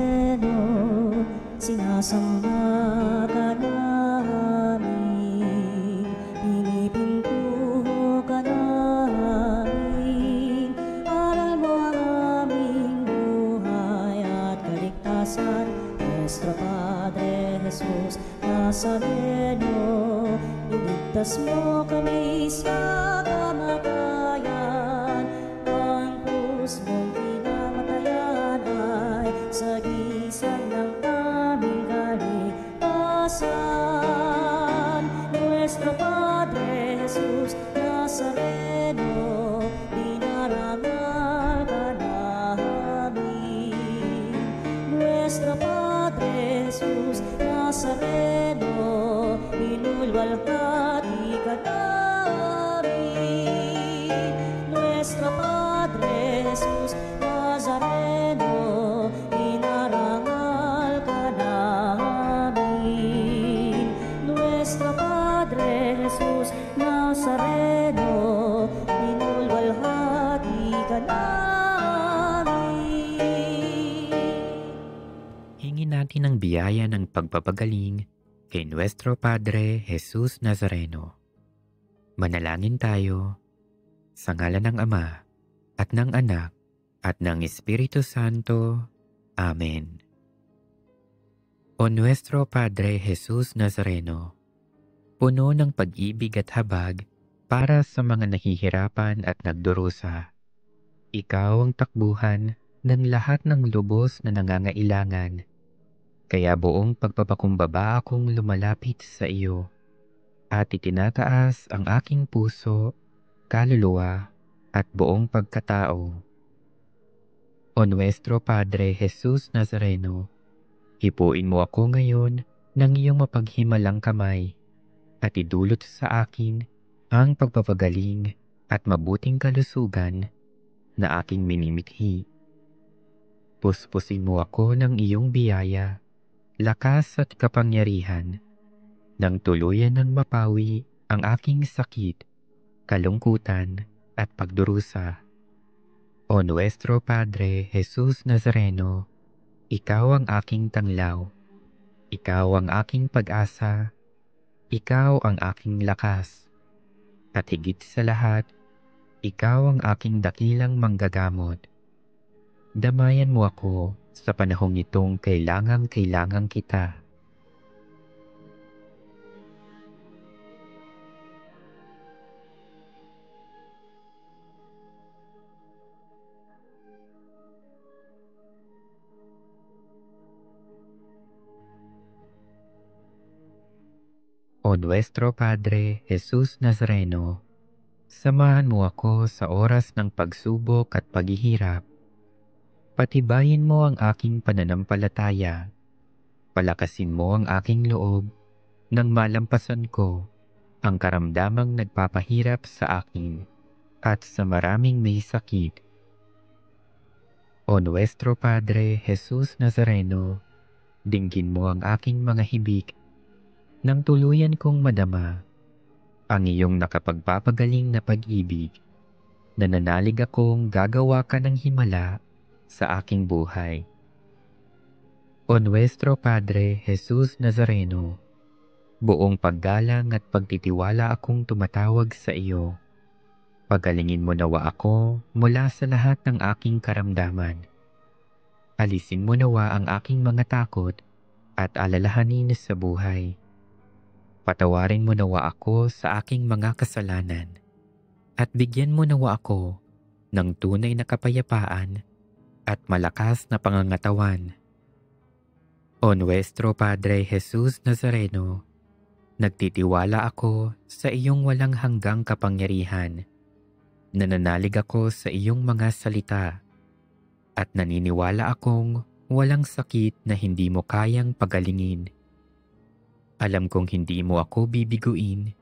Nazareno, sinasamba ka namin, pinipintuho ka namin. Aral mo ang aming buhay at kaligtasan, Nuestro Padre Jesus Nazareno, iligtas mo kami sa kamatayan. Ang krus mong pinamatayan ay sagisag ng aming kaligtasan. Nuestro Padre Jesus Nazareno, dinarangal ka namin. Nuestro Padre Jesus Nazareno, inulwalhati ka namin. Nuestro Padre Jesus Nazareno, inarangal ka namin. Nuestro Padre Jesus Nazareno, inulwalhati ka namin. Hingin natin ang biyaya ng pagpapagaling kay Nuestro Padre Jesus Nazareno. Manalangin tayo sa ngalan ng Ama at ng Anak at ng Espiritu Santo. Amen. O Nuestro Padre Jesus Nazareno, puno ng pag-ibig at habag para sa mga nahihirapan at nagdurusa. Ikaw ang takbuhan ng lahat ng lubos na nangangailangan. Kaya buong pagpapakumbaba akong lumalapit sa iyo at itinataas ang aking puso, kaluluwa at buong pagkatao. O Nuestro Padre Jesus Nazareno, hipuin mo ako ngayon ng iyong mapaghimalang kamay at idulot sa akin ang pagpapagaling at mabuting kalusugan na aking minimithi. Puspusin mo ako ng iyong biyaya, lakas at kapangyarihan, nang tuluyan ng mapawi ang aking sakit, kalungkutan at pagdurusa. O Nuestro Padre Jesus Nazareno, ikaw ang aking tanglaw, ikaw ang aking pag-asa, ikaw ang aking lakas, at higit sa lahat, ikaw ang aking dakilang manggagamot. Damayan mo ako sa panahong itong kailangang kita. O Nuestro Padre Jesus Nazareno, samahan mo ako sa oras ng pagsubok at paghihirap. Patibayin mo ang aking pananampalataya. Palakasin mo ang aking loob nang malampasan ko ang karamdamang nagpapahirap sa akin at sa maraming may sakit. O Nuestro Padre Jesus Nazareno, dinggin mo ang aking mga hibik nang tuluyan kong madama ang iyong nakapagpapagaling na pag-ibig. Nananalig akong gagawa ka ng himala sa aking buhay. O Nuestro Padre Jesus Nazareno, buong paggalang at pagtitiwala akong tumatawag sa iyo. Pagalingin mo nawa ako mula sa lahat ng aking karamdaman. Alisin mo nawa ang aking mga takot at alalahanin sa buhay. Patawarin mo nawa ako sa aking mga kasalanan at bigyan mo nawa ako ng tunay na kapayapaan at malakas na pangangatawan. O Nuestro Padre Jesus Nazareno, nagtitiwala ako sa iyong walang hanggang kapangyarihan. Nananalig ako sa iyong mga salita at naniniwala akong walang sakit na hindi mo kayang pagalingin. Alam kong hindi mo ako bibiguin,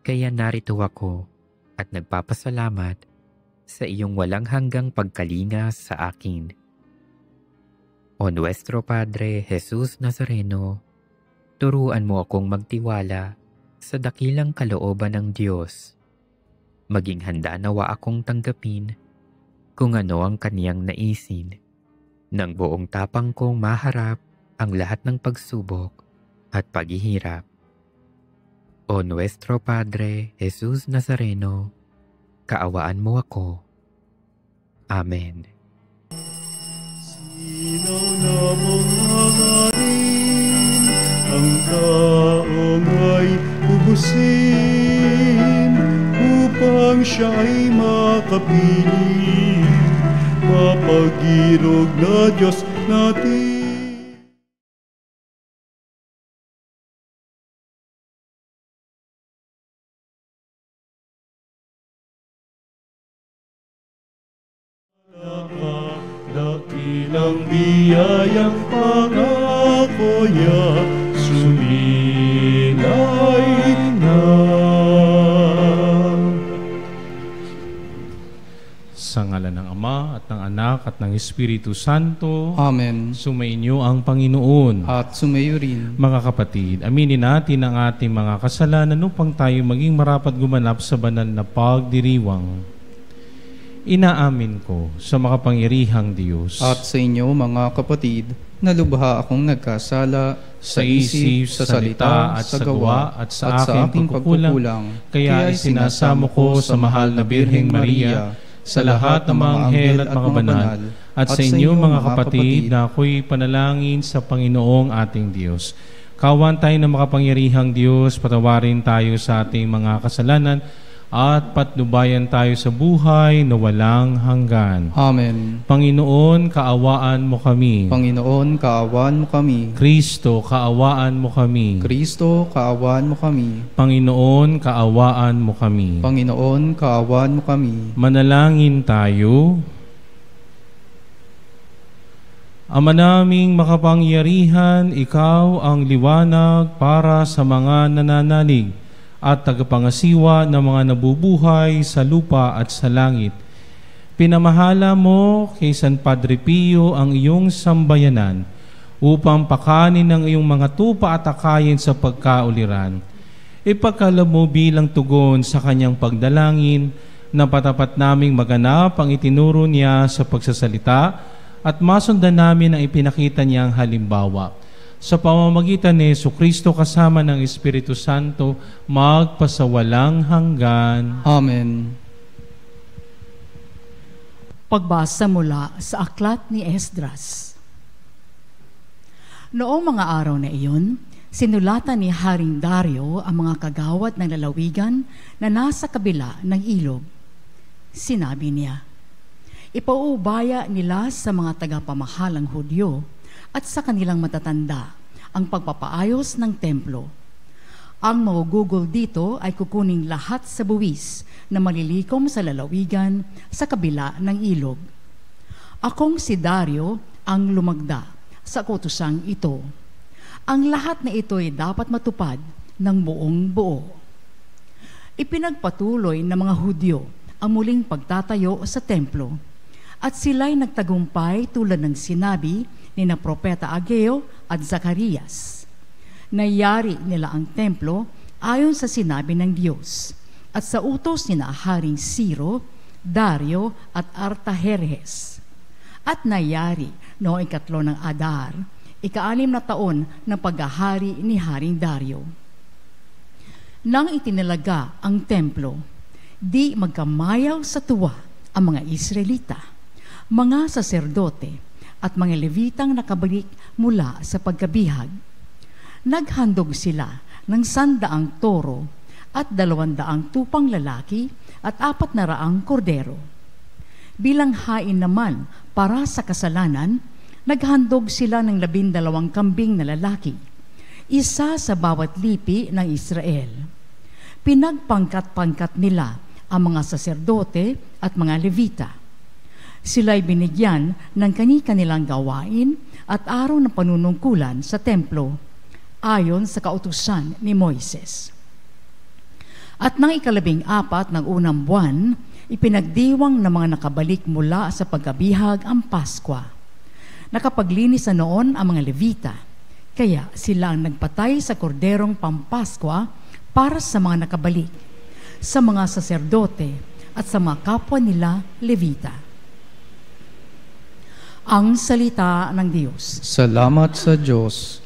kaya narito ako at nagpapasalamat sa iyong walang hanggang pagkalinga sa akin. O Nuestro Padre Jesus Nazareno, turuan mo akong magtiwala sa dakilang kalooban ng Diyos. Maging handa nawa akong tanggapin kung ano ang kaniyang naisin Nang buong tapang kong maharap ang lahat ng pagsubok at paghihirap. O Nuestro Padre Jesus Nazareno, kaawaan mo ako. Amen. Sinaw na manghaharin, ang taong ay ubusin, upang siya ay makapiling, mapag-irog na Diyos natin. Dakilang biyayang pangako niya, sumilay na. Sa ngalan ng Ama at ng Anak at ng Espiritu Santo. Amen. Sumainyo ang Panginoon. At sumayo rin. Mga kapatid, aminin natin ang ating mga kasalanan upang tayo maging marapat gumanap sa banal na pagdiriwang. Inaamin ko sa makapangyarihang Diyos At sa inyo, mga kapatid, na lubha akong nagkasala sa isip, sa salita at sa gawa at sa aking pagkukulang. Kaya isinasamo ko sa mahal na Birheng Maria, sa lahat ng mga anghel at mga banal, at sa inyo, mga kapatid, na ako'y panalangin sa Panginoong ating Diyos. Kawan tayo ng makapangyarihang Diyos, patawarin tayo sa ating mga kasalanan, at patnubayan tayo sa buhay na walang hanggan. Amen. Panginoon, kaawaan mo kami. Panginoon, kaawaan mo kami. Kristo, kaawaan mo kami. Kristo, kaawaan mo kami. Panginoon, kaawaan mo kami. Panginoon, kaawaan mo kami. Manalangin tayo. Ama naming makapangyarihan, ikaw ang liwanag para sa mga nananalig at tagapangasiwa ng mga nabubuhay sa lupa at sa langit. Pinamahala mo kay San Padre Pio ang iyong sambayanan upang pakanin ang iyong mga tupa at akayin sa pagkauliran. Ipagkaloob mo bilang tugon sa kanyang pagdalangin na patapat naming maganap ang itinuro niya sa pagsasalita at masundan namin ang ipinakita niyang halimbawa. Sa pamamagitan ni Jesucristo kasama ng Espiritu Santo, magpasawalang hanggan. Amen. Pagbasa mula sa aklat ni Esdras. Noong mga araw na iyon, sinulatan ni Haring Dario ang mga kagawad ng lalawigan na nasa kabila ng ilog. Sinabi niya, ipaubaya nila sa mga tagapamahalang Hudyo at sa kanilang matatanda ang pagpapaayos ng templo. Ang magugugol dito ay kukuning lahat sa buwis na malilikom sa lalawigan sa kabila ng ilog. Akong si Dario ang lumagda sa kautusang ito. Ang lahat na ito ay dapat matupad ng buong buo. Ipinagpatuloy ng mga Hudyo ang muling pagtatayo sa templo at sila'y nagtagumpay tulad ng sinabi ni na Propeta Ageo at Zacarias. Nayari nila ang templo ayon sa sinabi ng Diyos at sa utos ni na Haring Ciro, Dario at Artajerjes. At nayari noong 3 ng Adar, 6 na taon ng paghahari ni Haring Dario. Nang itinalaga ang templo, di magkamayaw sa tuwa ang mga Israelita, mga saserdote, at mga Levitang nakabalik mula sa pagkabihag. Naghandog sila ng 100 toro at 200 tupang lalaki at 400 kordero. Bilang hain naman para sa kasalanan, naghandog sila ng 12 kambing na lalaki, isa sa bawat lipi ng Israel. Pinagpangkat-pangkat nila ang mga saserdote at mga Levita. Sila'y binigyan ng kani-kanilang gawain at araw ng panunungkulan sa templo, ayon sa kautusan ni Moises. At nang 14 ng unang buwan, ipinagdiwang ng mga nakabalik mula sa pagkabihag ang Paskwa. Nakapaglinis na noon ang mga Levita, kaya sila ang nagpatay sa korderong pampaskwa para sa mga nakabalik, sa mga saserdote at sa mga kapwa nila Levita. Ang salita ng Diyos. Salamat sa Diyos.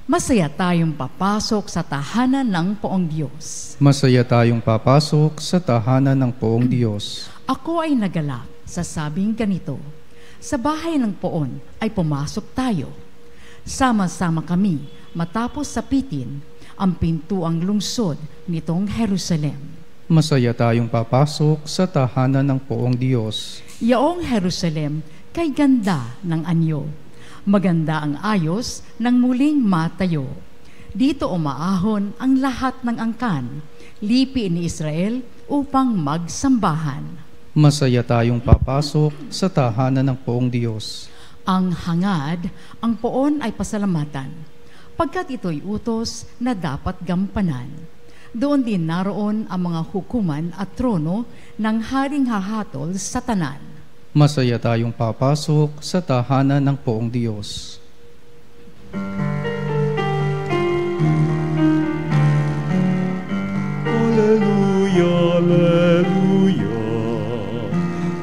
Masaya tayong papasok sa tahanan ng Poong Diyos. Masaya tayong papasok sa tahanan ng Poong Diyos. Ako ay nagalak sa sabing ganito, sa bahay ng Poon ay pumasok tayo. Sama-sama kami matapos sapitin ang pintuang lungsod nitong Jerusalem. Masaya tayong papasok sa tahanan ng Poong Diyos. Yaong Jerusalem kay ganda ng anyo. Maganda ang ayos ng muling matayo. Dito umaahon ang lahat ng angkan, lipi ni Israel upang magsambahan. Masaya tayong papasok sa tahanan ng Poong Diyos. Ang hangad, ang Poon ay pasalamatan, pagkat ito'y utos na dapat gampanan. Doon din naroon ang mga hukuman at trono ng haring hahatol sa tanan. Masaya tayong papasok sa tahanan ng Poong Diyos. Alleluia, alleluia.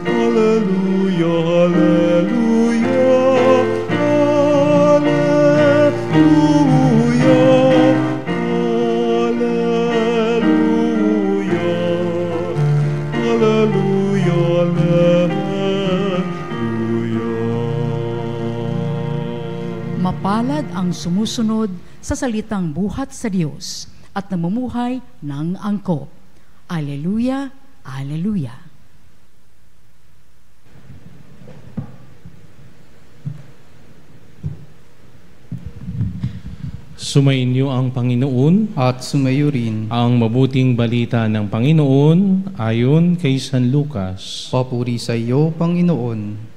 Alleluia, alleluia. Alleluia. Alleluia. Alleluia, alleluia. Mapalad ang sumusunod sa salitang buhat sa Diyos at namumuhay ng angkop. Alleluia, alleluia. Sumainyo ang Panginoon. At sumayo rin. Ang mabuting balita ng Panginoon ayon kay San Lucas. Papuri sa iyo, Panginoon.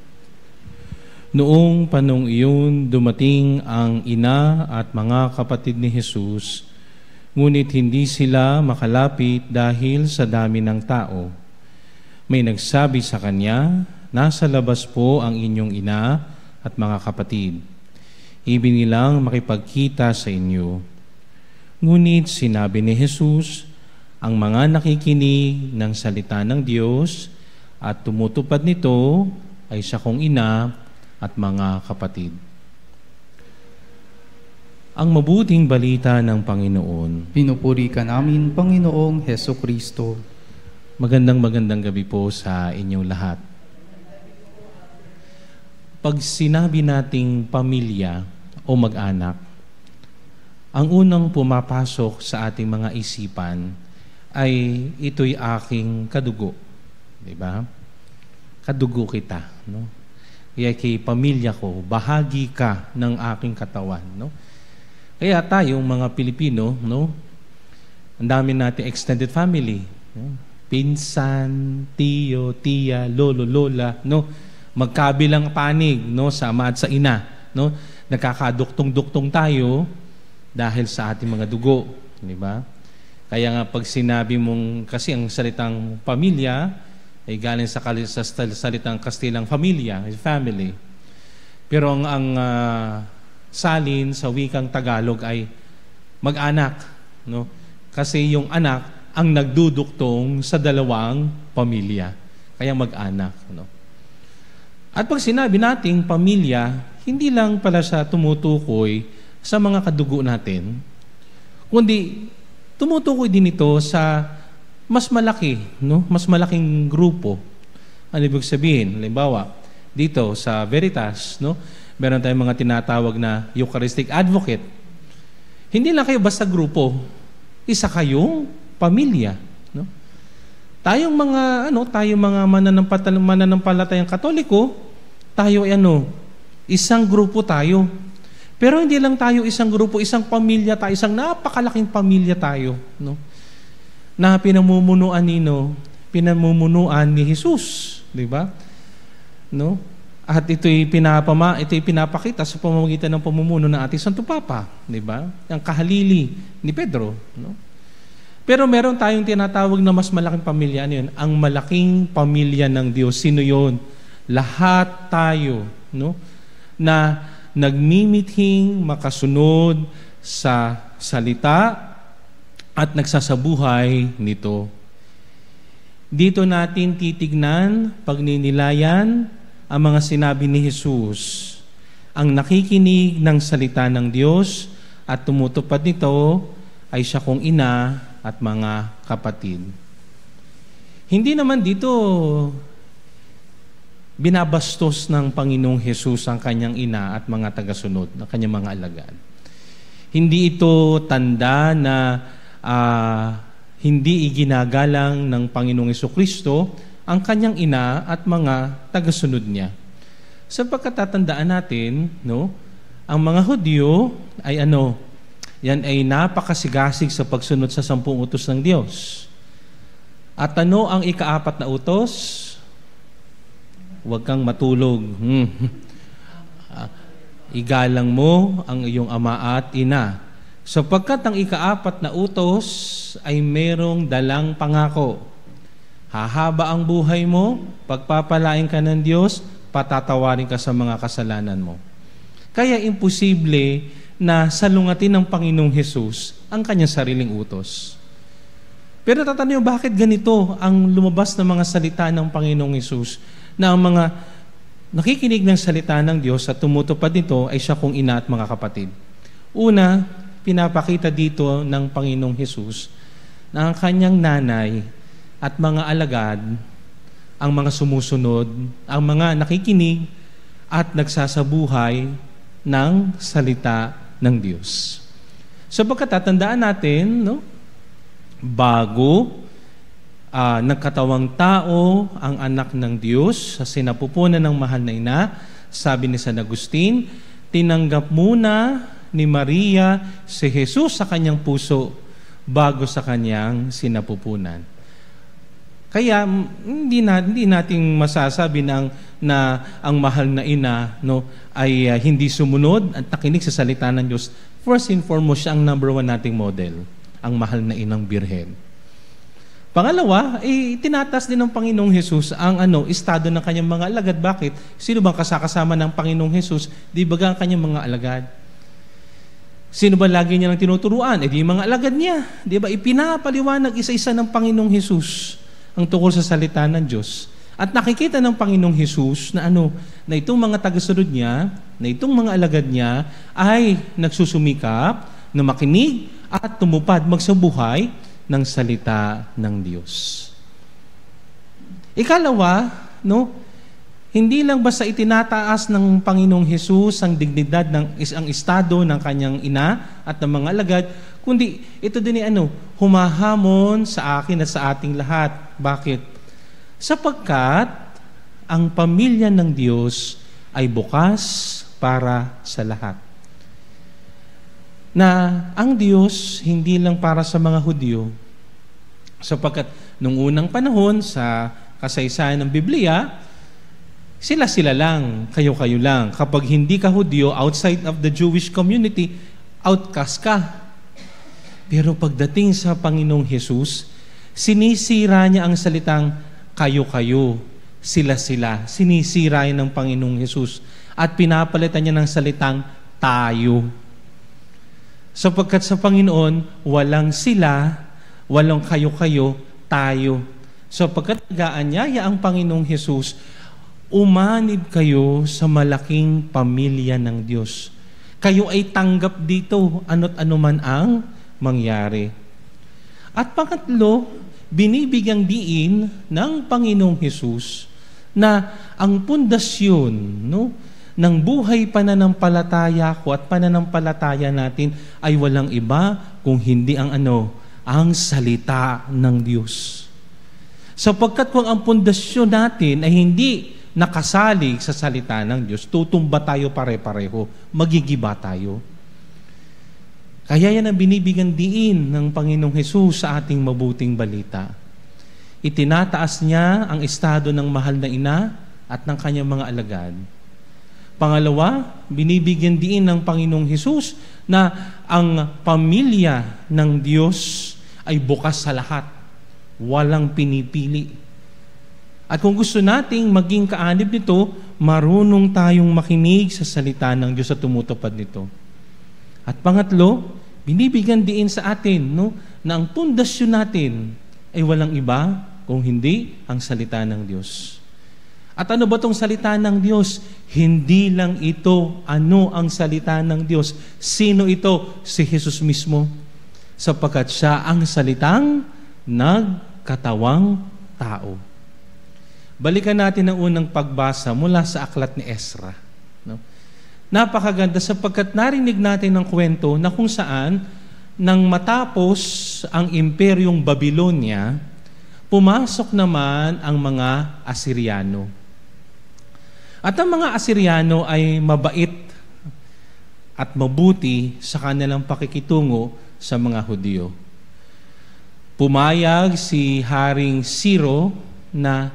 Noong panong iyon, dumating ang ina at mga kapatid ni Jesus, ngunit hindi sila makalapit dahil sa dami ng tao. May nagsabi sa kanya, "Nasa labas po ang inyong ina at mga kapatid. Ibig nilang makipagkita sa inyo." Ngunit sinabi ni Jesus, ang mga nakikinig ng salita ng Diyos at tumutupad nito ay siya kong ina at mga kapatid. Ang mabuting balita ng Panginoon. Pinupuri ka namin, Panginoong Hesukristo. Magandang gabi po sa inyong lahat. Pag sinabi nating pamilya o mag-anak, ang unang pumapasok sa ating mga isipan ay ito'y aking kadugo. Diba? Kadugo kita. No? Kaya kay pamilya ko, bahagi ka ng aking katawan. No? Kaya tayong mga Pilipino, no? Ang dami natin extended family. No? Pinsan, tiyo, tiya, lolo, lola, no? Magkabilang panig, no? Sa ama at sa ina. No? Nagkakaduktong-duktong tayo dahil sa ating mga dugo. Di ba? Kaya nga pag sinabi mong, kasi ang salitang pamilya, ay galing sa salitang Kastilang familia, family. Pero ang salin sa wikang Tagalog ay mag-anak. No? Kasi yung anak ang nagduduktong sa dalawang pamilya. Kaya mag-anak. No? At pag sinabi nating pamilya, hindi lang pala siya tumutukoy sa mga kadugo natin, kundi tumutukoy din ito sa mas malaki, no? Mas malaking grupo. Ano ibig sabihin? Halimbawa, dito sa Veritas, no? Meron tayong mga tinatawag na Eucharistic Advocate. Hindi lang kayo basta grupo, isa kayong pamilya, no? Tayong mga mananampalatayang Katoliko, tayo ay isang grupo tayo. Pero hindi lang tayo isang grupo, isang pamilya tayo, isang napakalaking pamilya tayo, no? Na pinamumunuan ni Jesus, di ba? No? At ito'y pinapakita sa pamamagitan ng pamumuno ng ating Santo Papa, di ba? Ang kahalili ni Pedro, no? Pero meron tayong tinatawag na mas malaking pamilya, ano yun? Ang malaking pamilya ng Diyos. Sino yun? Lahat tayo, no? Na nagmimithing makasunod sa salita at nagsasabuhay nito. Dito natin titignan, pagninilayan, ang mga sinabi ni Jesus. Ang nakikinig ng salita ng Diyos at tumutupad nito ay siya kong ina at mga kapatid. Hindi naman dito binabastos ng Panginoong Hesus ang kanyang ina at mga tagasunod, ng kanyang mga alagad. Hindi ito tanda na hindi iginagalang ng Panginoong Hesukristo ang kanyang ina at mga tagasunod niya. Sapagkat tatandaan natin, ang mga Hudyo ay yan ay napakasigasig sa pagsunod sa 10 utos ng Diyos. At ang ika-4 na utos? Huwag kang matulog. Igalang mo ang iyong ama at ina. Sapagkat ang ika-4 na utos ay merong dalang pangako. Hahaba ang buhay mo, pagpapalain ka ng Diyos, patatawarin ka sa mga kasalanan mo. Kaya imposible na salungatin ng Panginoong Hesus ang kanyang sariling utos. Pero tatanungin, bakit ganito ang lumabas ng mga salita ng Panginoong Hesus na ang mga nakikinig ng salita ng Diyos at tumutupad nito ay siya kong ina at mga kapatid? Una, pinapakita dito ng Panginoong Hesus na ang kanyang nanay at mga alagad, ang mga sumusunod, ang mga nakikinig at nagsasabuhay ng salita ng Diyos. Sapagkat tatandaan natin, bago nagkatawang tao ang anak ng Diyos sa sinapupunan ng mahal na ina, sabi ni San Agustin, tinanggap muna ni Maria si Jesus sa kanyang puso bago sa kanyang sinapupunan. Kaya hindi nating masasabi na ang mahal na ina ay hindi sumunod at nakinig sa salita ng Diyos. First and foremost, siya ang number 1 nating model, ang mahal na inang birhen. Pangalawa, tinatas din ng Panginoong Hesus ang estado ng kanyang mga alagad. Bakit? Sino bang kasakasama ng Panginoong Hesus? Di ba ang kanyang mga alagad? Sino ba lagi niya nang tinuturuan? Di mga alagad niya. Di ba? Ipinapaliwanag isa-isa ng Panginoong Hesus ang tungkol sa salita ng Diyos. At nakikita ng Panginoong Hesus na na itong mga tagasunod niya, na itong mga alagad niya ay nagsusumikap na makinig at tumupad, magsabuhay ng salita ng Diyos. Ikalawa, hindi lang basta itinataas ng Panginoong Hesus ang dignidad ang estado ng kanyang ina at ng mga alagad, kundi ito din humahamon sa akin at sa ating lahat. Bakit? Sapagkat ang pamilya ng Diyos ay bukas para sa lahat. Na ang Diyos hindi lang para sa mga Hudyo, sapagkat nung unang panahon sa kasaysayan ng Biblia, sila lang, kayo lang. Kapag hindi ka Hudyo, outside of the Jewish community, outcast ka. Pero pagdating sa Panginoong Hesus, sinisira niya ang salitang kayo, sila. Sinisira niya ng Panginoong Hesus at pinapalitan niya ng salitang tayo. Sapagkat sa Panginoon, walang sila, walang kayo, tayo. Sapagkat nag-aanyaya ang Panginoong Hesus, umanib kayo sa malaking pamilya ng Diyos. Kayo ay tanggap dito, ano't anuman ang mangyari. At pangatlo, binibigyang diin ng Panginoong Hesus na ang pundasyon ng buhay pananampalataya ko at pananampalataya natin ay walang iba kung hindi ang salita ng Diyos. Sapagkat kung ang pundasyon natin ay hindi nakasalig sa salita ng Diyos, tutumba tayo pare-pareho, magigiba tayo. Kaya yan ang binibigyan diin ng Panginoong Hesus sa ating mabuting balita. Itinataas niya ang estado ng mahal na ina at ng kanyang mga alagad. Pangalawa, binibigyan diin ng Panginoong Hesus na ang pamilya ng Diyos ay bukas sa lahat. Walang pinipili. At kung gusto nating maging kaanib nito, marunong tayong makinig sa salita ng Diyos at tumutupad nito. At pangatlo, binibigyan diin sa atin na ang pundasyon natin ay walang iba kung hindi ang salita ng Diyos. At ano ba itong salita ng Diyos? Hindi lang ito ano ang salita ng Diyos. Sino ito? Si Jesus mismo. Sapagkat siya ang salitang nagkatawang tao. Balikan natin ang unang pagbasa mula sa aklat ni Ezra. No? Napakaganda sapagkat narinig natin ng kwento na kung saan nang matapos ang imperyong Babylonia, pumasok naman ang mga Asiryano. At ang mga Asiryano ay mabait at mabuti sa kanilang pakikitungo sa mga Hudyo. Pumayag si Haring Ciro na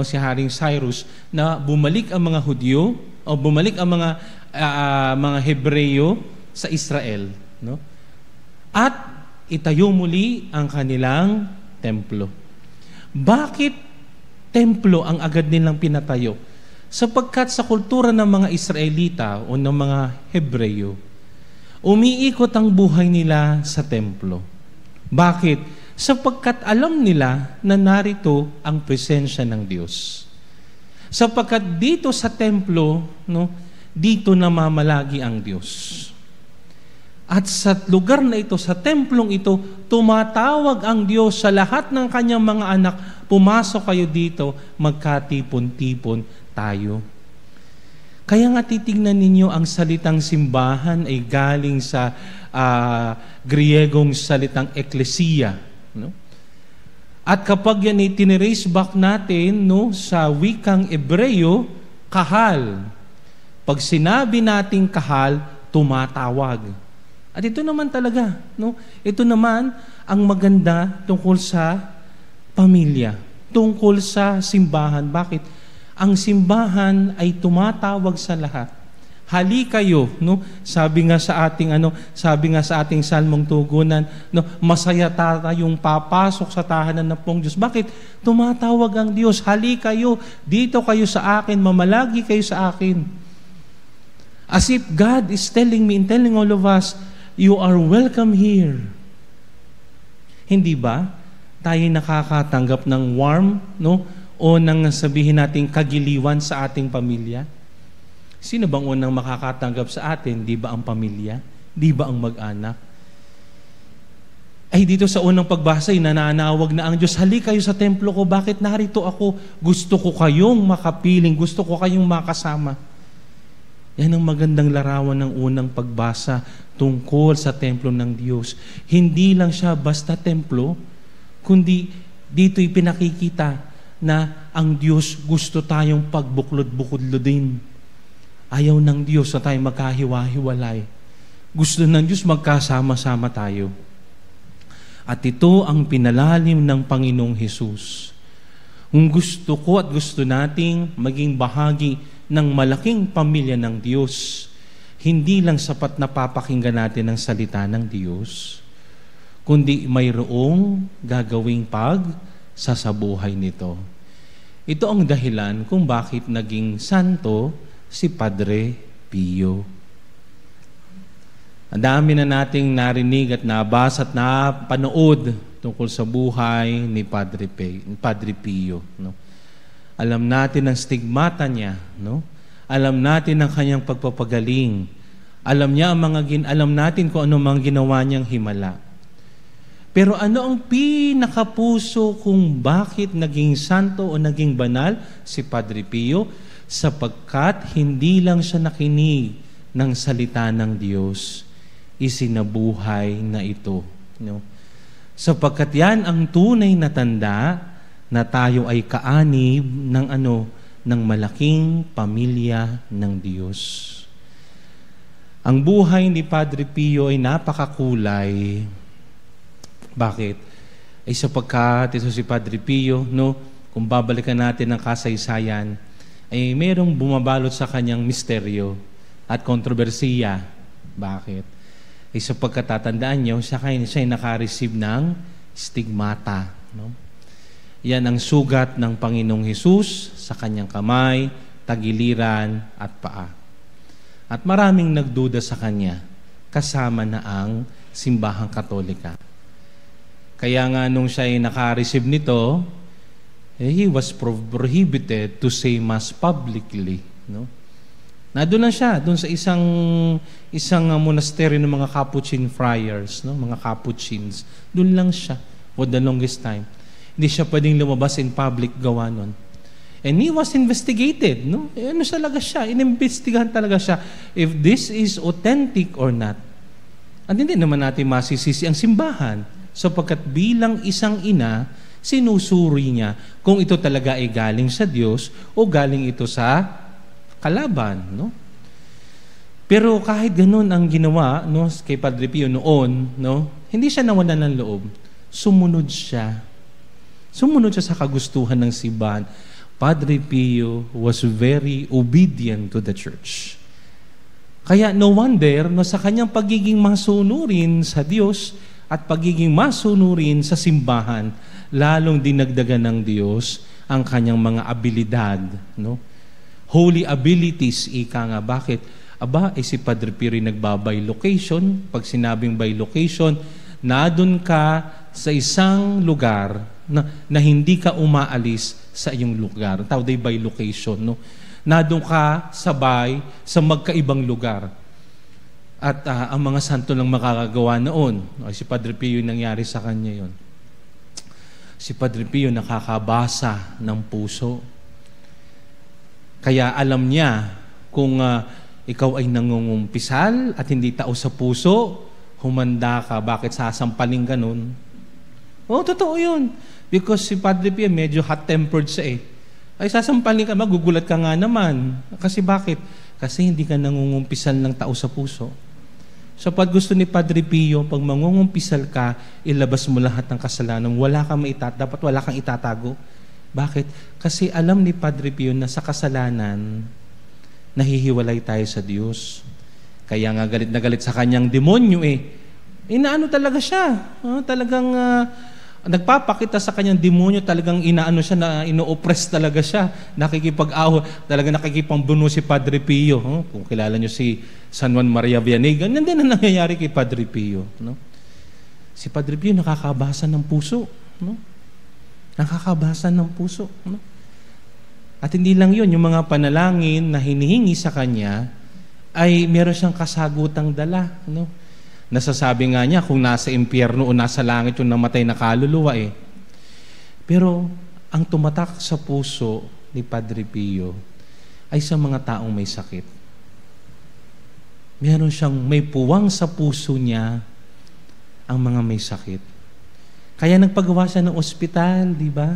si Haring Cyrus na bumalik ang mga Hudyo o bumalik ang mga Hebreyo sa Israel, no? At itayo muli ang kanilang templo. Bakit templo ang agad nilang pinatayo? Sapagkat sa kultura ng mga Israelita o ng mga Hebreyo, umiikot ang buhay nila sa templo. Bakit? Sapagkat alam nila na narito ang presensya ng Diyos. Sapagkat dito sa templo, no, dito namamalagi ang Diyos. At sa lugar na ito, sa templong ito, tumatawag ang Diyos sa lahat ng kanyang mga anak, pumasok kayo dito, magkatipon-tipon tayo. Kaya nga titignan ninyo ang salitang simbahan ay galing sa Griegong salitang ekklesia. No? At kapag yan itinirace back natin, no, sa wikang Ebreyo, kahal. Pag sinabi nating kahal, tumatawag. At ito naman talaga, no? Ito naman ang maganda tungkol sa pamilya, tungkol sa simbahan. Bakit? Ang simbahan ay tumatawag sa lahat. Hali kayo, no? Sabi nga sa ating salmong tugunan, no, masaya tayong papasok sa tahanan ng pong Diyos. Bakit? Tumatawag ang Diyos. Hali kayo, dito kayo sa akin, mamalagi kayo sa akin. As if God is telling me and telling all of us, you are welcome here. Hindi ba? Tayo nakakatanggap ng warm, no? O nang sabihin nating kagiliwan sa ating pamilya? Sino bang unang makakatanggap sa atin? Di ba ang pamilya? Di ba ang mag-anak? Ay dito sa unang pagbasa, nananawag na ang Diyos, hali kayo sa templo ko, bakit narito ako? Gusto ko kayong makapiling, gusto ko kayong makasama. Yan ang magandang larawan ng unang pagbasa tungkol sa templo ng Diyos. Hindi lang siya basta templo, kundi dito'y pinakikita na ang Diyos gusto tayong pagbuklod-buklodin. Ayaw ng Diyos na tayo magkahiwa-hiwalay. Gusto ng Diyos magkasama-sama tayo. At ito ang pinalalim ng Panginoong Hesus. Kung gusto ko at gusto nating maging bahagi ng malaking pamilya ng Diyos, hindi lang sapat na papakinggan natin ang salita ng Diyos, kundi mayroong gagawing pagsasabuhay nito. Ito ang dahilan kung bakit naging santo si Padre Pio. Ang dami na nating narinig at nabasa at napanood tungkol sa buhay ni Padre Pio. No? Alam natin ang stigmata niya, no? Alam natin ang kanyang pagpapagaling. Alam natin kung ano mga ginawa niyang himala. Pero ano ang pinakapuso kung bakit naging santo o naging banal si Padre Pio? Sapagkat hindi lang siya nakinig ng salita ng Diyos, isinabuhay na ito. No? Sapagkat yan ang tunay na tanda na tayo ay kaanib ng malaking pamilya ng Diyos. Ang buhay ni Padre Pio ay napakakulay. Bakit? Ay sapagkat ito si Padre Pio, no, kung babalikan natin ang kasaysayan, ay mayroong bumabalot sa kanyang misteryo at kontrobersiya. Bakit? Ay sapagkat tatandaan niyo, siya ay nakareceive ng stigmata. No? Yan ang sugat ng Panginoong Hesus sa kanyang kamay, tagiliran at paa. At maraming nagduda sa kanya, kasama na ang simbahang Katolika. Kaya nga nung siya ay naka-receive nito, he was prohibited to say Mass publicly. No? Doon lang siya, doon sa isang monastery ng mga Capuchin friars, no? Mga Capuchins. Doon lang siya for the longest time. Hindi siya pwedeng lumabas in public gawa nun. And he was investigated. No? Ano talaga siya? Inimbestigahan talaga siya if this is authentic or not. At hindi naman natin masisisi ang simbahan sapagkat bilang isang ina, sinusuri niya kung ito talaga ay galing sa Diyos o galing ito sa kalaban. No? Pero kahit ganun ang ginawa, no, kay Padre Pio noon, no, hindi siya nawalan ng loob. Sumunod siya. Sumunod siya sa kagustuhan ng simbahan. Padre Pio was very obedient to the church. Kaya no wonder no, sa kanyang pagiging masunurin sa Diyos at pagiging masunurin sa simbahan, lalong dinagdagan ng Diyos ang kanyang mga abilidad. No? Holy abilities, ika nga. Bakit? Aba, si Padre Pio rin nagba-bilocation. Pag sinabing bilocation, nadun ka sa isang lugar na hindi ka umaalis sa iyong lugar. Tawag ay bilocation. No? Nadun ka sabay sa magkaibang lugar. At ang mga santo lang makakagawa noon. Si Padre Pio yung nangyari sa kanya yon. Si Padre Pio nakakabasa ng puso. Kaya alam niya kung ikaw ay nangungumpisal at hindi tao sa puso, humanda ka. Bakit sasampaling ka nun? Oo, totoo yun. Because si Padre Pio medyo hot-tempered siya eh. Ay sasampaling ka, magugulat ka nga naman. Kasi bakit? Kasi hindi ka nangungumpisal ng tao sa puso. So pag gusto ni Padre Pio, pag mangungumpisal ka, ilabas mo lahat ng kasalanan. Dapat wala kang itatago. Bakit? Kasi alam ni Padre Pio na sa kasalanan, nahihiwalay tayo sa Diyos. Kaya nga galit na galit sa kanyang demonyo eh. Inaano talaga siya. Talagang nagpapakita sa kanyang demonyo, talagang inaano siya, na ino-oppress talaga siya. Nakikipag-aho, talagang nakikipambuno si Padre Pio. Kung kilala nyo si San Juan Maria Vianney, ganyan din ang nangyayari kay Padre Pio. No? Si Padre Pio nakakabasa ng puso. No? Nakakabasa ng puso. No? At hindi lang yun, yung mga panalangin na hinihingi sa kanya, ay meron siyang kasagutang dala. No? Nasasabi nga niya kung nasa impyerno o nasa langit yung namatay na kaluluwa eh. Pero ang tumatak sa puso ni Padre Pio ay sa mga taong may sakit. Meron siyang may puwang sa puso niya ang mga may sakit. Kaya nagpagawa siya ng ospital, di ba?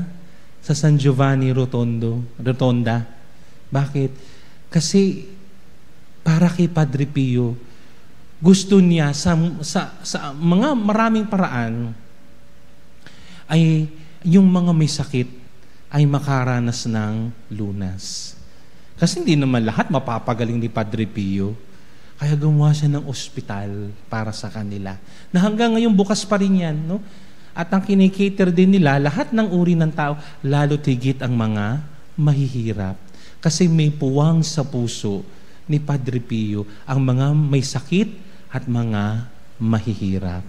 Sa San Giovanni Rotonda. Bakit? Kasi para kay Padre Pio, gusto niya sa mga maraming paraan ay yung mga may sakit ay makaranas ng lunas. Kasi hindi naman lahat mapapagaling ni Padre Pio. Kaya gumawa siya ng ospital para sa kanila. Na hanggang ngayon bukas pa rin yan. No? At ang kinikater din nila, lahat ng uri ng tao, lalo tigit ang mga mahihirap. Kasi may puwang sa puso ni Padre Pio ang mga may sakit at mga mahihirap.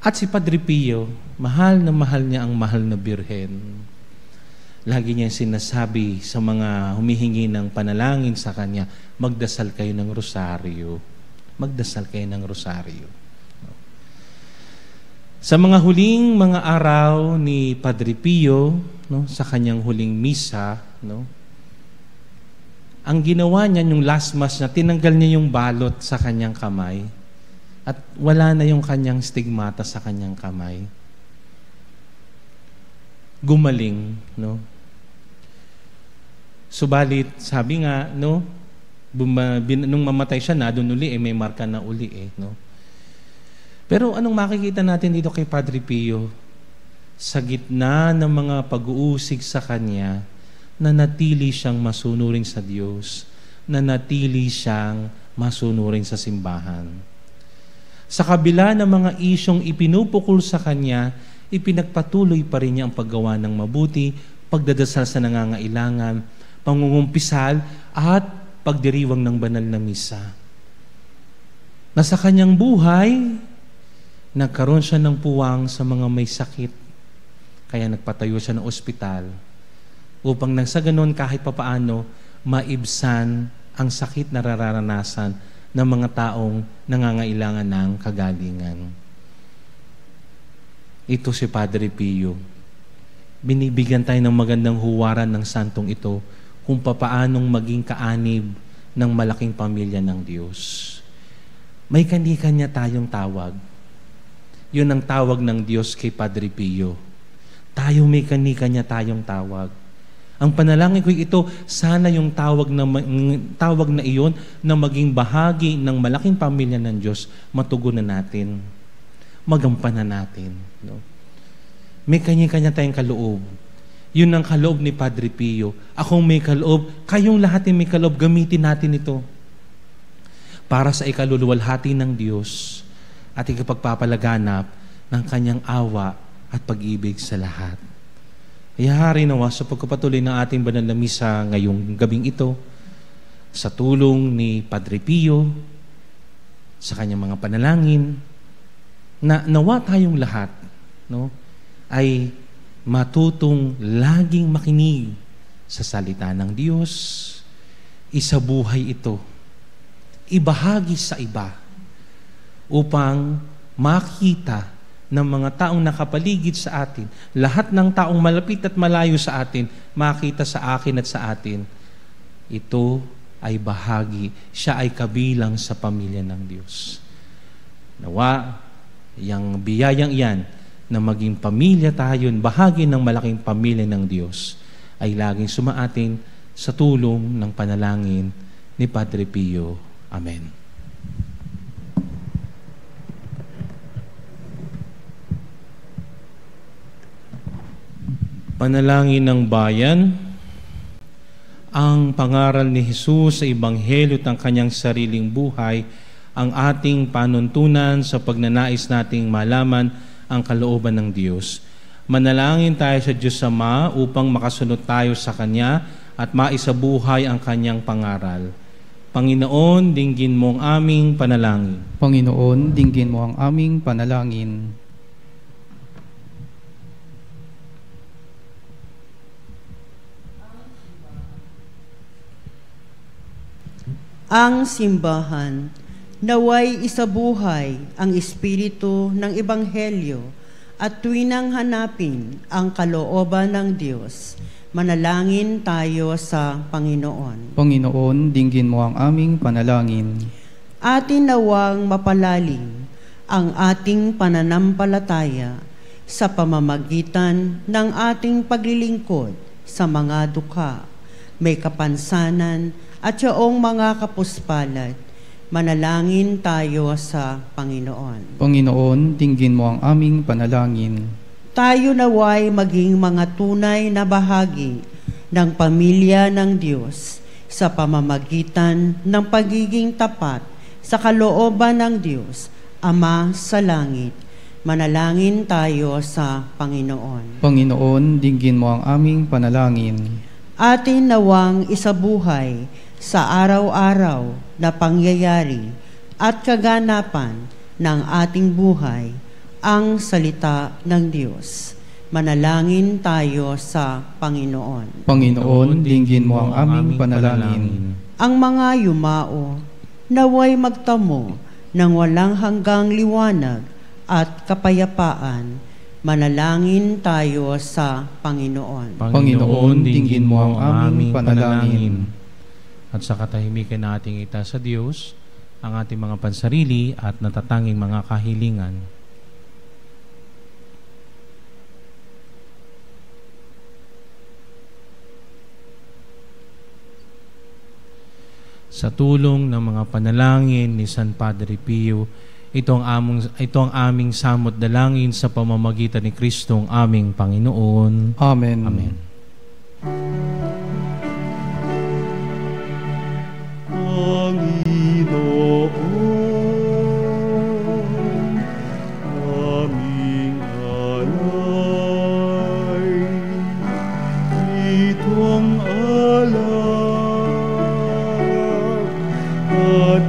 At si Padre Pio, mahal niya ang mahal na Birhen. Lagi niya sinasabi sa mga humihingi ng panalangin sa kanya, magdasal kayo ng rosaryo. Magdasal kayo ng rosaryo. Sa mga huling mga araw ni Padre Pio, no, sa kanyang huling misa, no, ang ginawa niya yung last mass na tinanggal niya yung balot sa kanyang kamay at wala na yung kanyang stigmata sa kanyang kamay. Gumaling, no? Subalit, sabi nga, no, nung mamatay siya na, doon uli, may marka na uli, no? Pero anong makikita natin dito kay Padre Pio? Sa gitna ng mga pag-uusig sa kanya, nanatili siyang masunurin sa Diyos, nanatili siyang masunurin sa simbahan. Sa kabila ng mga isyong ipinupukol sa kanya, ipinagpatuloy pa rin niya ang paggawa ng mabuti, pagdadasal sa nangangailangan, pangungumpisal, at pagdiriwang ng banal na misa. Na sa kanyang buhay, nagkaroon siya ng puwang sa mga may sakit. Kaya nagpatayo siya ng ospital upang nang sa ganun kahit papaano maibsan ang sakit na nararanasan ng mga taong nangangailangan ng kagalingan. Ito si Padre Pio. Binibigyan tayo ng magandang huwaran ng santong ito kung papaanong maging kaanib ng malaking pamilya ng Diyos. May kanya-kanya tayong tawag. Yun ang tawag ng Diyos kay Padre Pio. Tayo may kanya-kanya tayong tawag. Ang panalangin ko ito, sana yung tawag na iyon na maging bahagi ng malaking pamilya ng Diyos, matugunan natin. Magampanan natin. No? May kanya-kanya tayong kaloob. Yun ang kaloob ni Padre Pio. Akong may kaloob, kayong lahat may kaloob, gamitin natin ito para sa ikaluluwalhati ng Diyos at ikapagpapalaganap ng kanyang awa at pag-ibig sa lahat. Ihahari nawa sa pagpapatuloy ng ating banal na misa ngayong gabing ito, sa tulong ni Padre Pio, sa kanyang mga panalangin, na nawa tayong lahat, no, ay matutong laging makinig sa salita ng Diyos, isabuhay ito, ibahagi sa iba, upang makita ng mga taong nakapaligid sa atin, lahat ng taong malapit at malayo sa atin, makita sa akin at sa atin, ito ay bahagi, siya ay kabilang sa pamilya ng Diyos. Nawa, yung biyayang iyan, na maging pamilya tayo, bahagi ng malaking pamilya ng Diyos, ay laging sumaatin sa tulong ng panalangin ni Padre Pio. Amen. Panalangin ng bayan. Ang pangaral ni Jesus sa Ebanghelyo at ang kanyang sariling buhay ang ating panuntunan sa pagnanais nating malaman ang kalooban ng Diyos. Manalangin tayo sa Diyos Ama upang makasunod tayo sa Kanya at maisabuhay ang Kanyang pangaral. Panginoon, dinggin mo ang aming panalangin. Panginoon, dinggin mo ang aming panalangin. Ang simbahan, naway isabuhay ang espiritu ng Ebanghelyo at tuwinang hanapin ang kalooban ng Diyos. Manalangin tayo sa Panginoon. Panginoon, dinggin mo ang aming panalangin. Atin nawang mapalalim ang ating pananampalataya sa pamamagitan ng ating paglilingkod sa mga dukha, may kapansanan at yaong mga kapuspalad. Manalangin tayo sa Panginoon. Panginoon, dinggin mo ang aming panalangin. Tayo naway maging mga tunay na bahagi ng pamilya ng Diyos sa pamamagitan ng pagiging tapat sa kalooban ng Diyos, Ama sa langit. Manalangin tayo sa Panginoon. Panginoon, dinggin mo ang aming panalangin. Atin nawang isabuhay sa araw-araw na pangyayari at kaganapan ng ating buhay ang salita ng Diyos. Manalangin tayo sa Panginoon. Panginoon, dinggin mo ang aming panalangin. Ang mga yumao naway magtamo ng walang hanggang liwanag at kapayapaan. Manalangin tayo sa Panginoon. Panginoon, dinggin mo ang aming panalangin. At sa katahimikan nating ita sa Diyos, ang ating mga pansarili at natatanging mga kahilingan. Sa tulong ng mga panalangin ni San Padre Pio, ito ang aming samot dalangin sa pamamagitan ni Kristong aming Panginoon. Amen. Amen. Panginoon, aming alay, ito ang alay at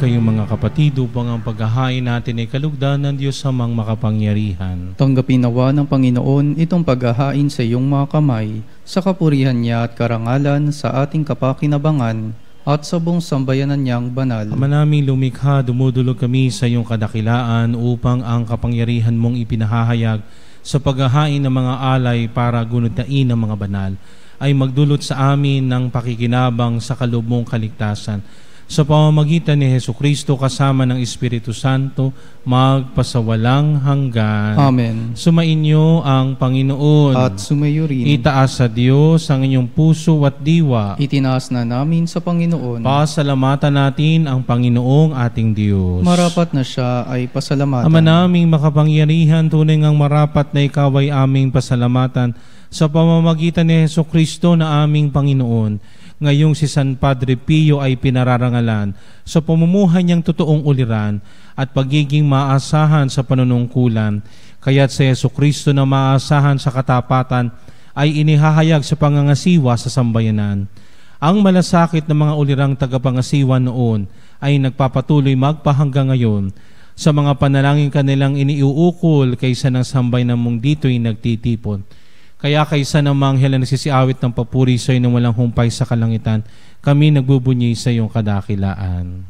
kayong mga kapatid upang ang paghahain natin ay kalugdan ng Diyos amang makapangyarihan. Tanggapin nawa ng Panginoon itong paghahain sa iyong mga kamay, sa kapurihan niya at karangalan sa ating kapakinabangan at sa buong sambayanan niyang banal. Ama naming lumikha, dumudulog kami sa iyong kadakilaan upang ang kapangyarihan mong ipinahahayag sa paghahain ng mga alay para gunodtain ng mga banal ay magdulot sa amin ng pakikinabang sa kaloob mong kaligtasan. Sa pamamagitan ni Hesukristo kasama ng Espiritu Santo, magpasawalang hanggan. Amen. Sumainyo ang Panginoon. At sumayo rin. Itaas sa Diyos ang inyong puso at diwa. Itinaas na namin sa Panginoon. Pasalamatan natin ang Panginoong ating Diyos. Marapat na siya ay pasalamatan. Ama naming makapangyarihan, tunay ngang marapat na ikaw ay aming pasalamatan sa pamamagitan ni Hesukristo na aming Panginoon. Ngayong si San Padre Pio ay pinararangalan sa pamumuhay niyang totoong uliran at pagiging maasahan sa panunungkulan. Kaya't si Hesukristo na maasahan sa katapatan ay inihahayag sa pangangasiwa sa sambayanan. Ang malasakit ng mga ulirang tagapangasiwa noon ay nagpapatuloy magpahanggang ngayon sa mga panalangin kanilang iniuukol kaysa ng sambayanan mong dito'y nagtitipon. Kaya kaysa ng mga anghel na nagsisiawit ng papuri sa iyo na walang humpay sa kalangitan, kami nagbubunyi sa iyong kadakilaan.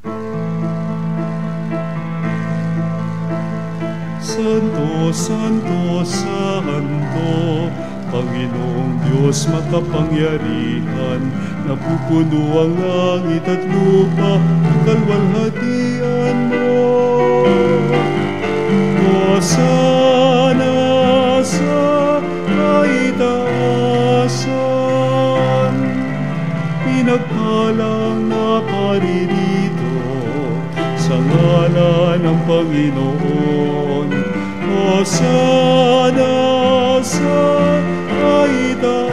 Santo, Santo, Santo, Panginoong Diyos makapangyarihan, napupuno ang langit at lupa, kalwalhatian mo. Hosana sa kaitaasan, pinagpalang na paririto sa ngalan ng Panginoon. Hosana sa kaitaasan.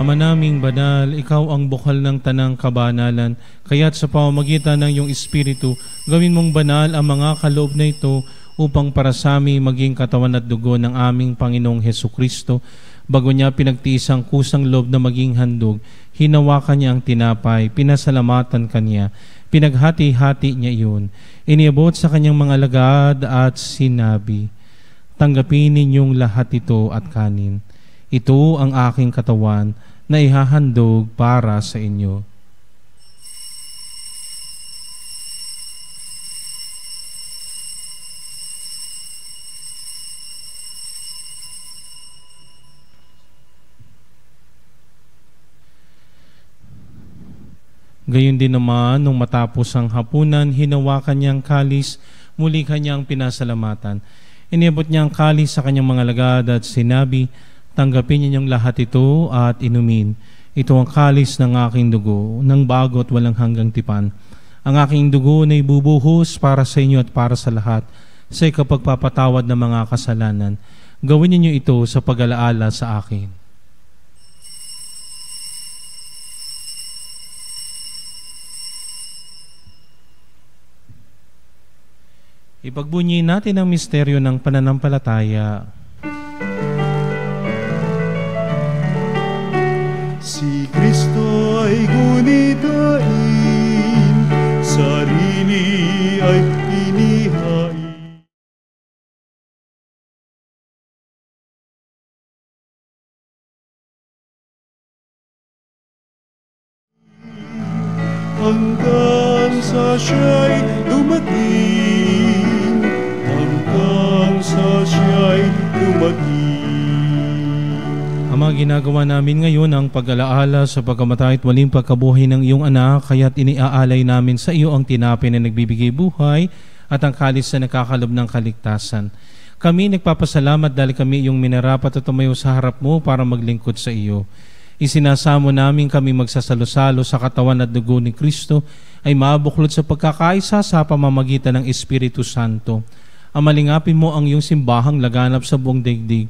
Ama naming banal, ikaw ang bukal ng tanang kabanalan, kaya't sa pamamagitan ng iyong Espiritu, gawin mong banal ang mga kaloob na ito upang para sa amin maging katawan at dugo ng aming Panginoong Hesukristo. Bago niya pinagtiis ang kusang loob na maging handog, hinawakan niya ang tinapay, pinasalamatan kanya, pinaghati-hati niya iyon, iniabot sa kanyang mga alagad at sinabi, "Tanggapin ninyong lahat ito at kanin. Ito ang aking katawan na ihahandog para sa inyo." Gayon din naman, nung matapos ang hapunan, hinawakan niyang kalis, muli kanyang pinasalamatan. Iniabot niya ang kalis sa kanyang mga alagad at sinabi, "Tanggapin ninyong lahat ito at inumin. Ito ang kalis ng aking dugo, ng bago at walang hanggang tipan. Ang aking dugo na ibubuhos para sa inyo at para sa lahat, sa ikapagpapatawad ng mga kasalanan. Gawin ninyo ito sa pag-alaala sa akin." Ipagbunyi natin ang misteryo ng pananampalataya. Si Kristo ay gunitain, sarili ay inihain. Hanggang sa siya'y dumating, hanggang sa siya'y dumating. Ang mga ginagawa namin ngayon ang pag-alaala sa pagkamatay at waling pagkabuhay ng iyong anak, kaya't iniaalay namin sa iyo ang tinapay na nagbibigay buhay at ang kalis na nakakalob ng kaligtasan. Kami nagpapasalamat dahil kami iyong minarapat at tumayo sa harap mo para maglingkod sa iyo. Isinasamo namin kami magsasalo-salo sa katawan at dugo ni Kristo ay mabuklod sa pagkakaisa sa pamamagitan ng Espiritu Santo. Amalingapin mo ang iyong simbahang laganap sa buong daigdig.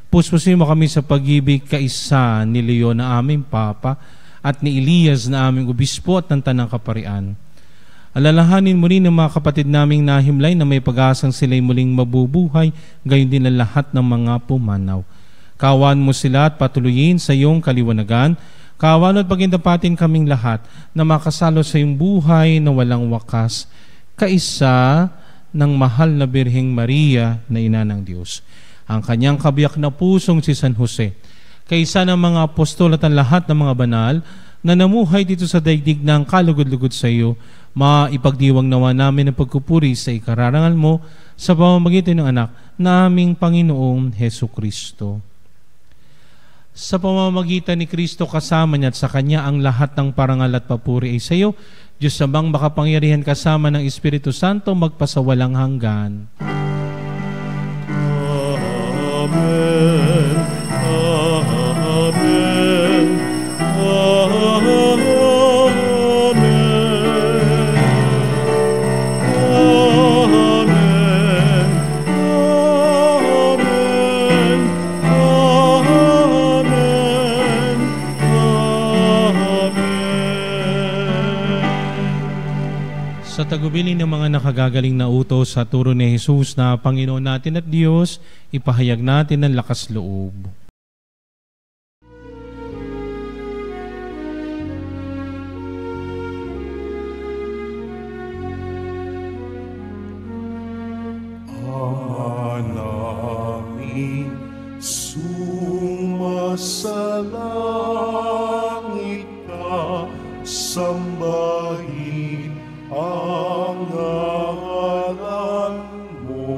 Puspusin mo kami sa pag-ibig kaisa ni Leo na aming Papa at ni Elias na aming Obispo at ng Tanang Kaparian. Alalahanin mo rin ang mga kapatid naming nahimlay na may pag-asang sila'y muling mabubuhay, gayon din ang lahat ng mga pumanaw. Kawan mo sila at patuloyin sa iyong kaliwanagan, Kaawaan at pagindapatin kaming lahat na makasalo sa iyong buhay na walang wakas, kaisa ng mahal na Birheng Maria na Ina ng Diyos. Ang kanyang kabiyak na pusong si San Jose, kaisa ng mga apostol at ang lahat ng mga banal na namuhay dito sa daigdig ng kalugod-lugod sa iyo, maipagdiwang nawa namin ang pagkupuri sa ikararangal mo sa pamamagitan ng anak na aming Panginoong Hesu Kristo. Sa pamamagitan ni Kristo kasama niya at sa Kanya ang lahat ng parangal at papuri ay sa iyo, Diyos Amang makapangyarihan kasama ng Espiritu Santo magpasawalang hanggan. Amen. Amen. Amen. Sa tagubilin ng mga nakagagaling na utos sa turo ni Jesus na Panginoon natin at Diyos, ipahayag natin ang lakas loob. Ama namin, sumasalangit ka, sambahin ang ngalan mo.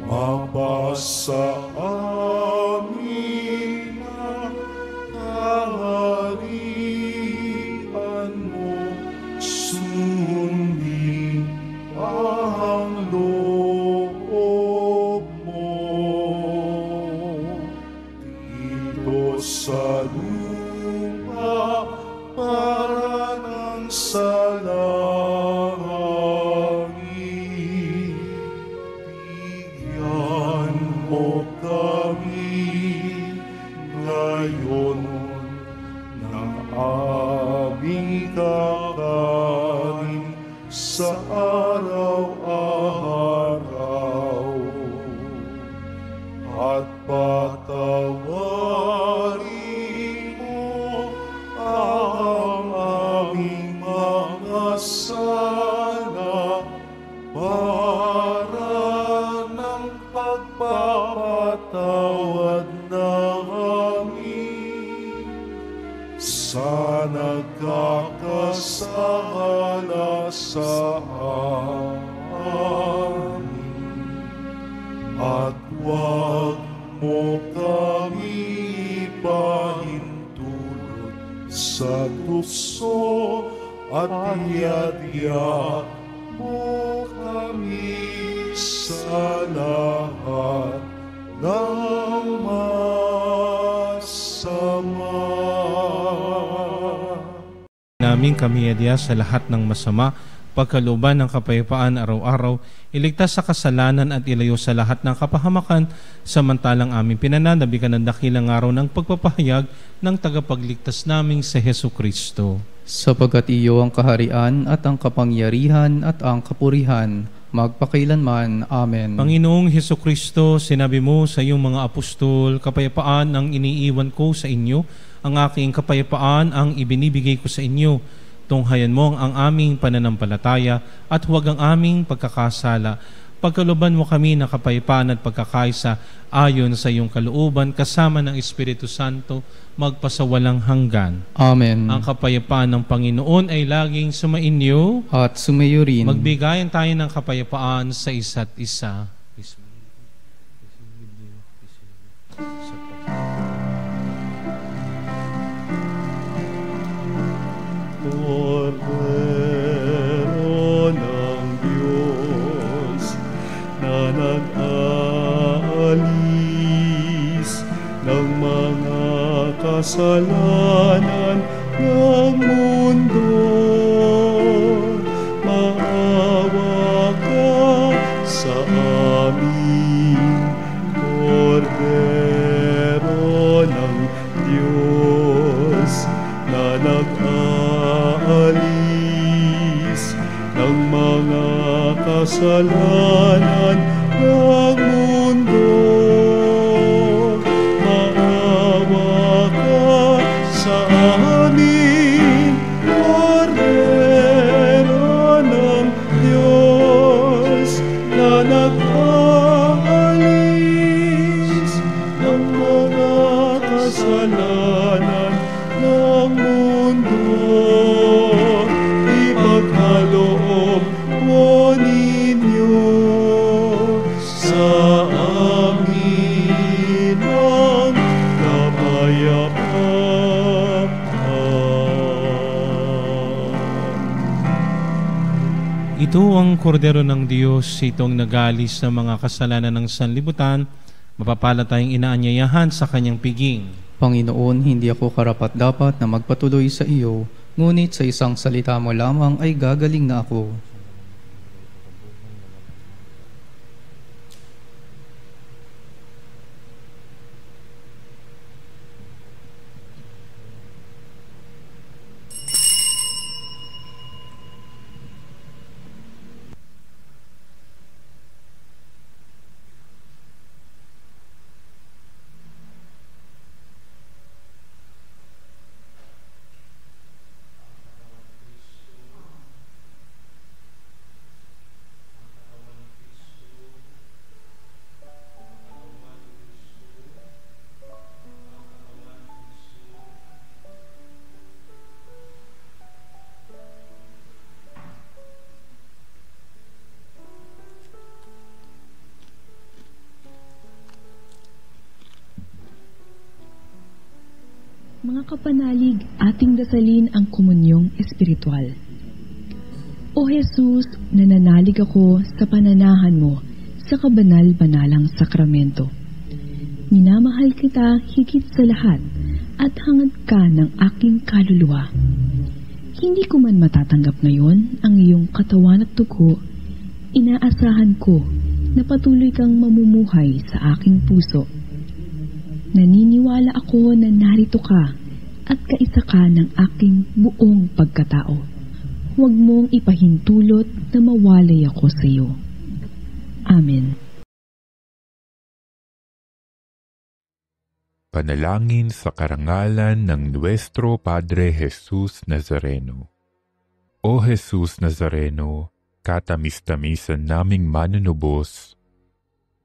Mapasa amin ang kaharian mo, sundin ang loob mo. Dito sa lupa para ng sa langit, bigyan mo kami ngayon ng aming kakanin sa araw-araw, at patawarin mo ang aming mga sala para ng pagpapatawad namin sa nagkakasala sa amin, at huwag mo kami pahintulot sa tukso, at iadya mo kami sa lahat ng masama. Namin kami adya sa lahat ng masama, pagkalooban ng kapayapaan araw-araw, iligtas sa kasalanan at ilayo sa lahat ng kapahamakan, samantalang aming pinananabikan ng dakilang araw ng pagpapahayag ng tagapagligtas naming sa Hesu Kristo. Sapagkat iyo ang kaharian at ang kapangyarihan at ang kapurihan, magpakailanman. Amen. Panginoong Hesu Kristo, sinabi mo sa iyong mga apostol, kapayapaan ang iniiwan ko sa inyo, ang aking kapayapaan ang ibinibigay ko sa inyo. Tunghayan mo ang aming pananampalataya at huwag ang aming pagkakasala. Pagkalooban mo kami ng kapayapaan at pagkakaisa ayon sa iyong kalooban kasama ng Espiritu Santo magpasawalang hanggan. Amen. Ang kapayapaan ng Panginoon ay laging sumainyo At sumayo rin. magbigayan tayo ng kapayapaan sa isa't isa. Kordero ng Diyos na nag-aalis ng mga kasalanan ng mundo, maawa ka sa amin. Kordero ng Diyos na nag-aalis ng mga kasalanan ng mundo, maawa ka amin ang kapayapaan. Ito ang kordero ng Diyos, itong nagalis ng mga kasalanan ng sanlibutan. Mapapala tayong inaanyayahan sa kanyang piging. Panginoon, hindi ako karapat-dapat na magpatuloy sa iyo, ngunit sa isang salita mo lamang ay gagaling na ako. Mga kapanalig, ating dasalin ang komunyong espiritual. O Jesus, nananalig ako sa pananahan mo sa kabanal-banalang sakramento. Minamahal kita higit sa lahat at hangad ka ng aking kaluluwa. Hindi ko man matatanggap ngayon ang iyong katawan at dugo, inaasahan ko na patuloy kang mamumuhay sa aking puso. Naniniwala ako na narito ka at kaisa ka ng aking buong pagkatao. Huwag mong ipahintulot na mawalay ako sa iyo. Amen. Panalangin sa karangalan ng Nuestro Padre Jesus Nazareno. O Jesus Nazareno, katamis-tamisan naming manunubos,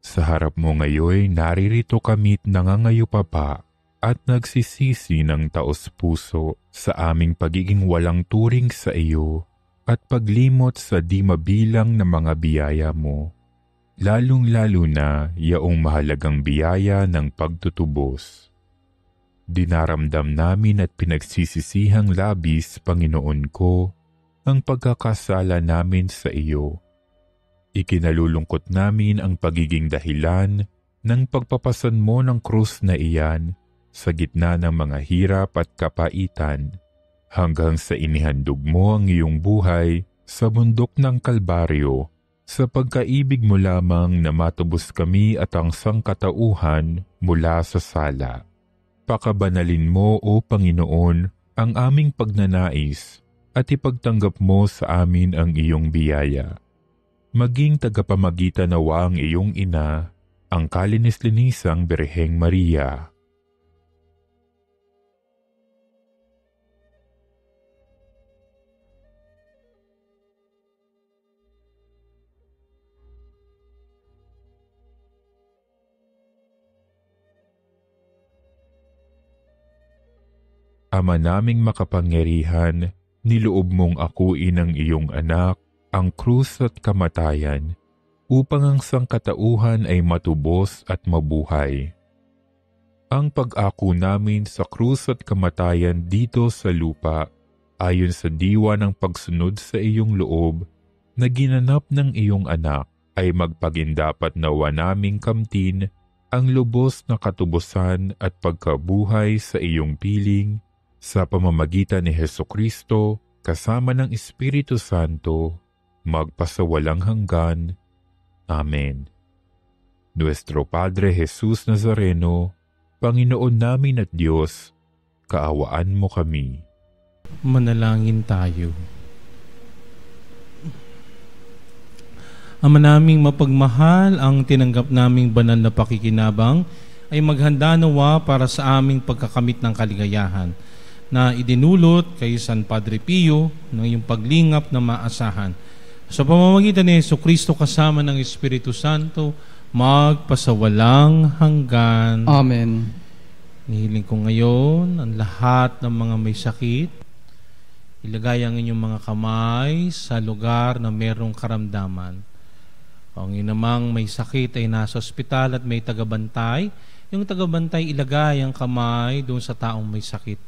sa harap mo ngayoy naririto kami't nangangayupapa at nagsisisi ng taos-puso sa aming pagiging walang turing sa iyo at paglimot sa di mabilang na mga biyaya mo, lalong-lalo na yaong mahalagang biyaya ng pagtutubos. Dinaramdam namin at pinagsisisihang labis, Panginoon ko, ang pagkakasala namin sa iyo. Ikinalulungkot namin ang pagiging dahilan ng pagpapasan mo ng krus na iyan sa gitna ng mga hirap at kapaitan, hanggang sa inihandog mo ang iyong buhay sa bundok ng Kalbaryo, sa pagkaibig mo lamang na matubos kami at ang sangkatauhan mula sa sala. Pakabanalin mo, O Panginoon, ang aming pagnanais at ipagtanggap mo sa amin ang iyong biyaya. Maging tagapamagitan nawa ang iyong ina, ang kalinis-linisang Birheng Maria. Ama naming makapangyarihan, niloob mong akuin ang iyong anak, ang krus at kamatayan, upang ang sangkatauhan ay matubos at mabuhay. Ang pag-ako namin sa krus at kamatayan dito sa lupa, ayon sa diwa ng pagsunod sa iyong loob, na ginanap ng iyong anak, ay magpagindapat nawa naming kamtin ang lubos na katubusan at pagkabuhay sa iyong piling, sa pamamagitan ni Hesukristo, kasama ng Espiritu Santo, magpasawalang hanggan. Amen. Nuestro Padre Jesus Nazareno, Panginoon namin at Diyos, kaawaan mo kami. Manalangin tayo. Ama naming mapagmahal, ang tinanggap naming banal na pakikinabang ay maghanda nawa para sa aming pagkakamit ng kaligayahan na idinulot kay San Padre Pio ng iyong paglingap na maasahan. Sa pamamagitan ni Jesucristo kasama ng Espiritu Santo, magpasawalang hanggan. Amen. Nihiling ko ngayon ang lahat ng mga may sakit. Ilagay ang inyong mga kamay sa lugar na merong karamdaman. Ang inamang may sakit ay nasa ospital at may tagabantay. Yung tagabantay ilagay ang kamay doon sa taong may sakit.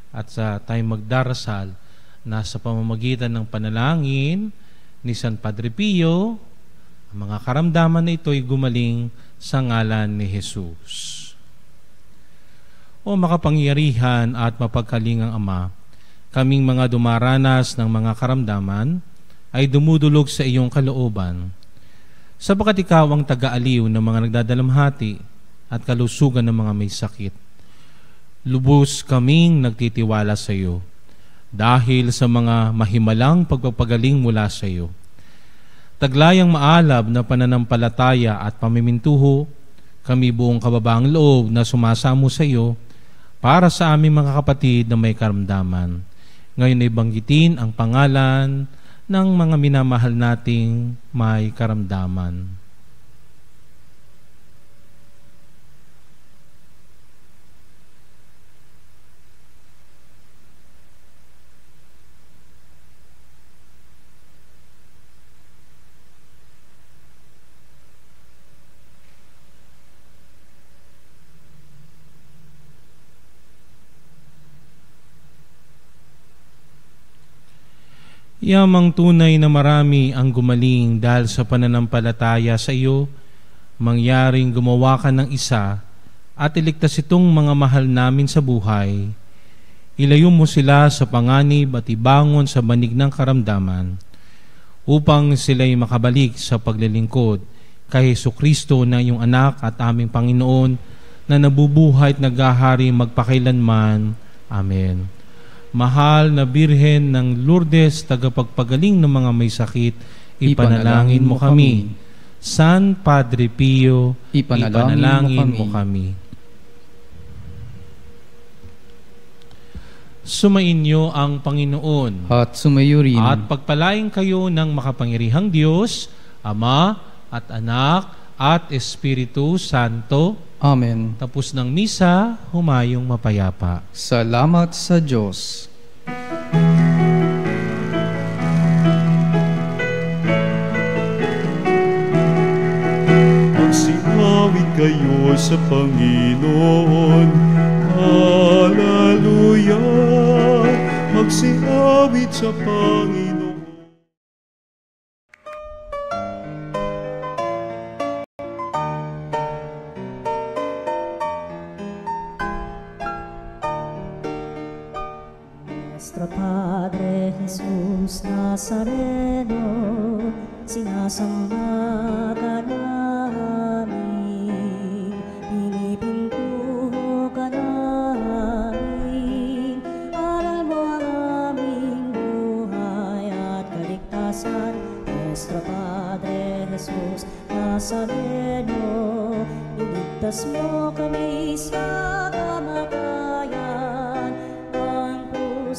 At sa tayo magdarasal, nasa pamamagitan ng panalangin ni San Padre Pio, ang mga karamdaman na ito ay gumaling sa ngalan ni Jesus. O makapangyarihan at mapagkalingang Ama, kaming mga dumaranas ng mga karamdaman ay dumudulog sa iyong kalooban. Sapagkat ikaw ang taga-aliw ng mga nagdadalamhati at kalusugan ng mga may sakit. Lubos kaming nagtitiwala sa iyo dahil sa mga mahimalang pagpapagaling mula sa iyo. Taglayang maalab na pananampalataya at pamimintuho, kami buong kababaang loob na sumasamo sa iyo para sa aming mga kapatid na may karamdaman. Ngayon ay banggitin ang pangalan ng mga minamahal nating may karamdaman. Yamang tunay na marami ang gumaling dahil sa pananampalataya sa iyo, mangyaring gumawa ka ng isa at iligtas itong mga mahal namin sa buhay. Ilayo mo sila sa panganib at ibangon sa banig ng karamdaman upang sila'y makabalik sa paglilingkod kay Jesucristo na iyong anak at aming Panginoon na nabubuhay at naghahari magpakailanman. Amen. Mahal na Birhen ng Lourdes, tagapagpagaling ng mga may sakit, ipanalangin mo kami. San Padre Pio, ipanalangin mo kami. Sumainyo ang Panginoon. At sumayo rin. At pagpalain kayo ng makapangyarihang Diyos, Ama at Anak at Espiritu Santo. Amen. Tapos ng misa, humayong mapayapa. Salamat sa Diyos. Magsiawit kayo sa Panginoon. Hallelujah. Magsiawit sa Panginoon. Nuestro Padre Jesus Nazareno, sinasamba ka namin, pinipintuho ka namin, aral mo ang aming buhay at kaligtasan. Nuestro Padre Jesus Nazareno, iligtas mo kami sa kamatayan.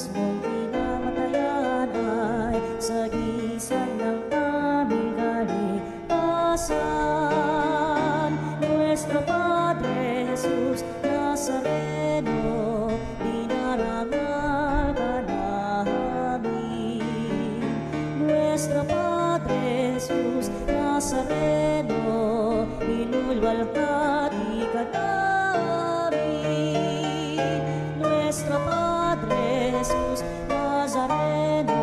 Mong pinamatayan ay sagisag ng aming kaligtasan. Nuestro Padre Jesus Nazareno, dinarangal ka namin. Nuestro Padre Jesus Nazareno, inulwalhati ka namin. Nuestro Padre Jesus Nazareno,